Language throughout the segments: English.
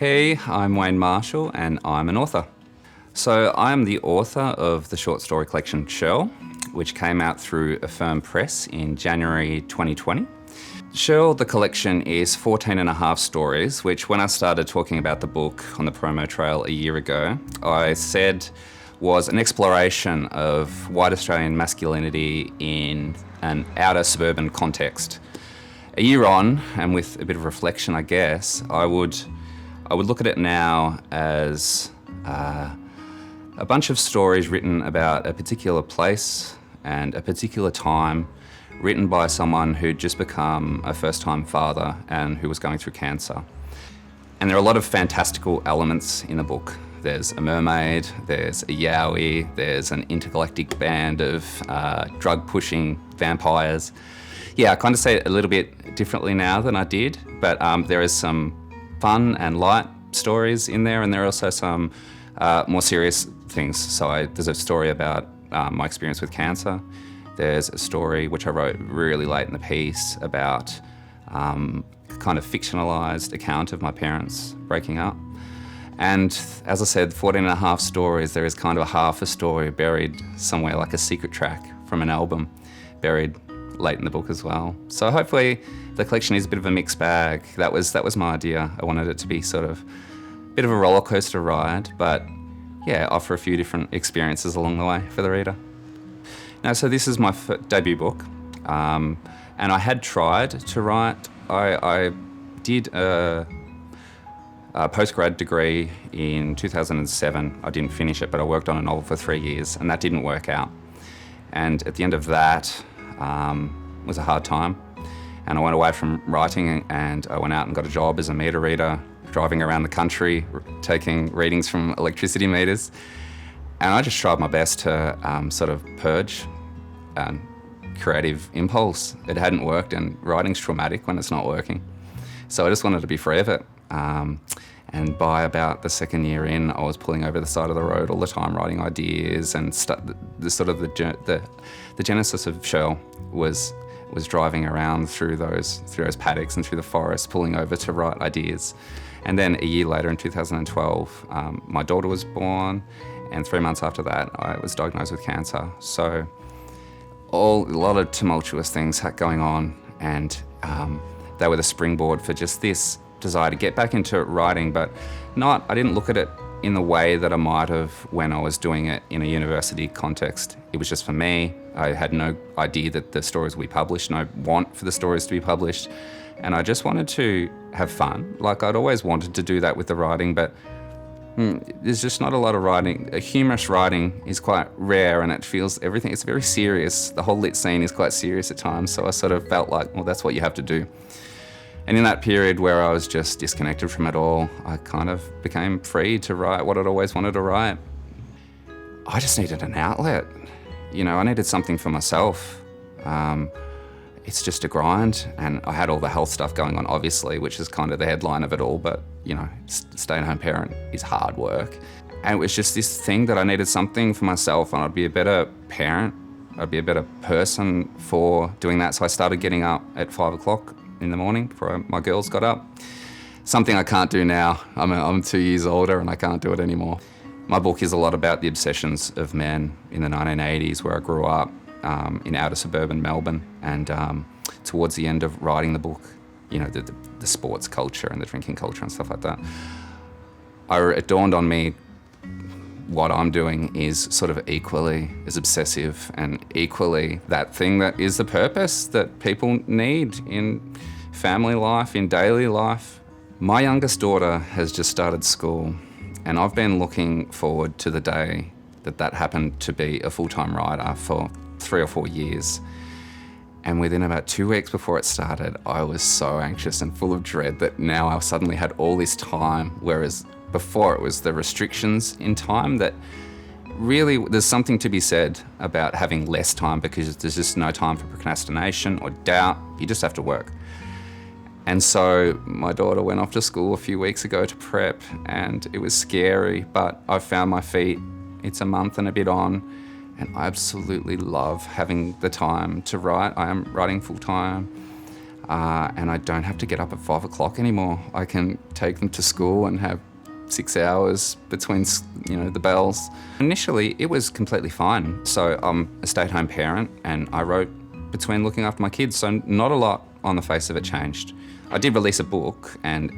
Hey, I'm Wayne Marshall and I'm an author. So I'm the author of the short story collection Shirl, which came out through Affirm Press in January 2020. Shirl, the collection, is 14 and a half stories, which when I started talking about the book on the promo trail a year ago, I said was an exploration of white Australian masculinity in an outer suburban context. A year on, and with a bit of reflection, I guess, I would look at it now as a bunch of stories written about a particular place and a particular time, written by someone who'd just become a first-time father and who was going through cancer. And there are a lot of fantastical elements in the book. There's a mermaid, there's a yowie, there's an intergalactic band of drug-pushing vampires. Yeah, I kind of say it a little bit differently now than I did, but there is some fun and light stories in there, and there are also some more serious things. So there's a story about my experience with cancer. There's a story which I wrote really late in the piece about kind of fictionalised account of my parents breaking up. And as I said, 14 and a half stories, there is kind of a half a story buried somewhere, like a secret track from an album, buried late in the book as well. So hopefully the collection is a bit of a mixed bag. That was my idea. I wanted it to be sort of a bit of a roller coaster ride, but yeah, offer a few different experiences along the way for the reader. Now, so this is my debut book, and I had tried to write. I did a postgrad degree in 2007. I didn't finish it, but I worked on a novel for 3 years, and that didn't work out. And at the end of that was a hard time, and I went away from writing, and I went out and got a job as a meter reader, driving around the country, taking readings from electricity meters. And I just tried my best to sort of purge creative impulse. It hadn't worked, and writing's traumatic when it's not working. So I just wanted to be free of it. And by about the second year in, I was pulling over the side of the road all the time, writing ideas, and the genesis of Shirl was driving around through those paddocks and through the forest, pulling over to write ideas. And then a year later, in 2012, my daughter was born, and 3 months after that, I was diagnosed with cancer. So a lot of tumultuous things going on, and they were the springboard for just this desire to get back into writing, but I didn't look at it in the way that I might have when I was doing it in a university context. It was just for me. I had no idea that the stories would be published, no want for the stories to be published, and I just wanted to have fun. Like, I'd always wanted to do that with the writing, but there's just not a lot of writing. Humorous writing is quite rare, and it feels everything, it's very serious. The whole lit scene is quite serious at times, so I sort of felt like, well, that's what you have to do. And in that period where I was just disconnected from it all, I kind of became free to write what I'd always wanted to write. I just needed an outlet. I needed something for myself. It's just a grind, and I had all the health stuff going on, obviously, which is kind of the headline of it all, but, stay-at-home parent is hard work. And it was just this thing that I needed something for myself, and I'd be a better parent, I'd be a better person for doing that. So I started getting up at 5 o'clock in the morning before my girls got up. Something I can't do now. I'm 2 years older and I can't do it anymore. My book is a lot about the obsessions of men in the 1980s, where I grew up in outer suburban Melbourne, and towards the end of writing the book, the sports culture and the drinking culture and stuff like that, it dawned on me what I'm doing is sort of equally as obsessive and equally that thing that is the purpose that people need in family life, in daily life. My youngest daughter has just started school, and I've been looking forward to the day that happened to be a full-time writer for 3 or 4 years. And within about 2 weeks before it started, I was so anxious and full of dread that now I suddenly had all this time, whereas before it was the restrictions in time. That really, there's something to be said about having less time, because there's just no time for procrastination or doubt. You just have to work. And so my daughter went off to school a few weeks ago to prep, and it was scary, but I found my feet. It's a month and a bit on, and I absolutely love having the time to write. I am writing full time. and I don't have to get up at 5 o'clock anymore. I can take them to school and have 6 hours between, the bells. Initially, it was completely fine. So I'm a stay-at-home parent, and I wrote between looking after my kids, so not a lot on the face of it changed. I did release a book, and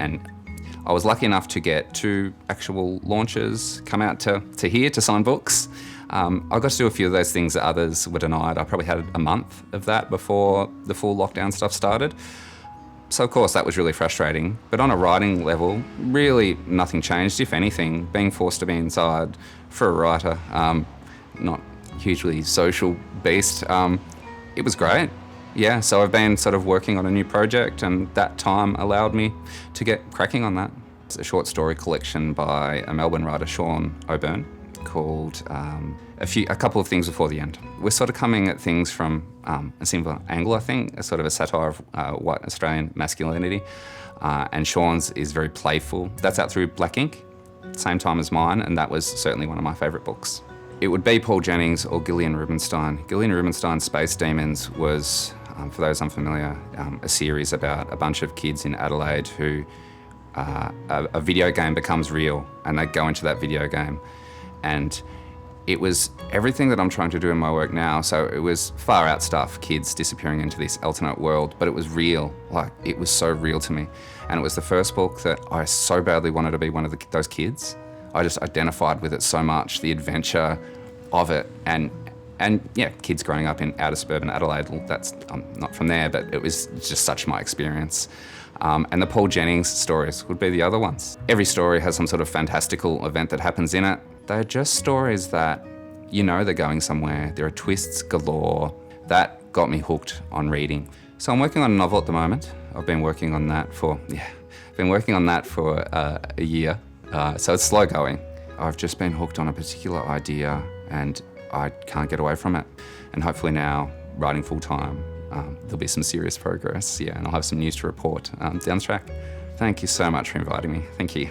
I was lucky enough to get 2 actual launches come out to here to sign books. I got to do a few of those things that others were denied. I probably had a month of that before the full lockdown stuff started. So of course that was really frustrating. But on a writing level, really nothing changed. If anything, being forced to be inside for a writer, not hugely social beast, it was great. Yeah, so I've been sort of working on a new project, and that time allowed me to get cracking on that. It's a short story collection by a Melbourne writer, Shirl, called a couple of things before the end. We're sort of coming at things from a similar angle, I think, a sort of a satire of white Australian masculinity. And Sean's is very playful. That's out through Black Ink, same time as mine, and that was certainly one of my favourite books. It would be Paul Jennings or Gillian Rubinstein. Gillian Rubinstein's Space Demons was, for those unfamiliar, a series about a bunch of kids in Adelaide who a video game becomes real, and they go into that video game. And it was everything that I'm trying to do in my work now. So it was far out stuff, kids disappearing into this alternate world, but it was real. Like, it was so real to me. And it was the first book that I so badly wanted to be one of those kids. I just identified with it so much, the adventure of it. And yeah, kids growing up in outer suburban Adelaide, that's, I'm not from there, but it was just such my experience. And the Paul Jennings stories would be the other ones. Every story has some sort of fantastical event that happens in it. They're just stories that, they're going somewhere. There are twists galore. That got me hooked on reading. So I'm working on a novel at the moment. I've been working on that for a year. So it's slow going. I've just been hooked on a particular idea, and I can't get away from it. And hopefully now, writing full time, there'll be some serious progress, and I'll have some news to report down the track. Thank you so much for inviting me. Thank you.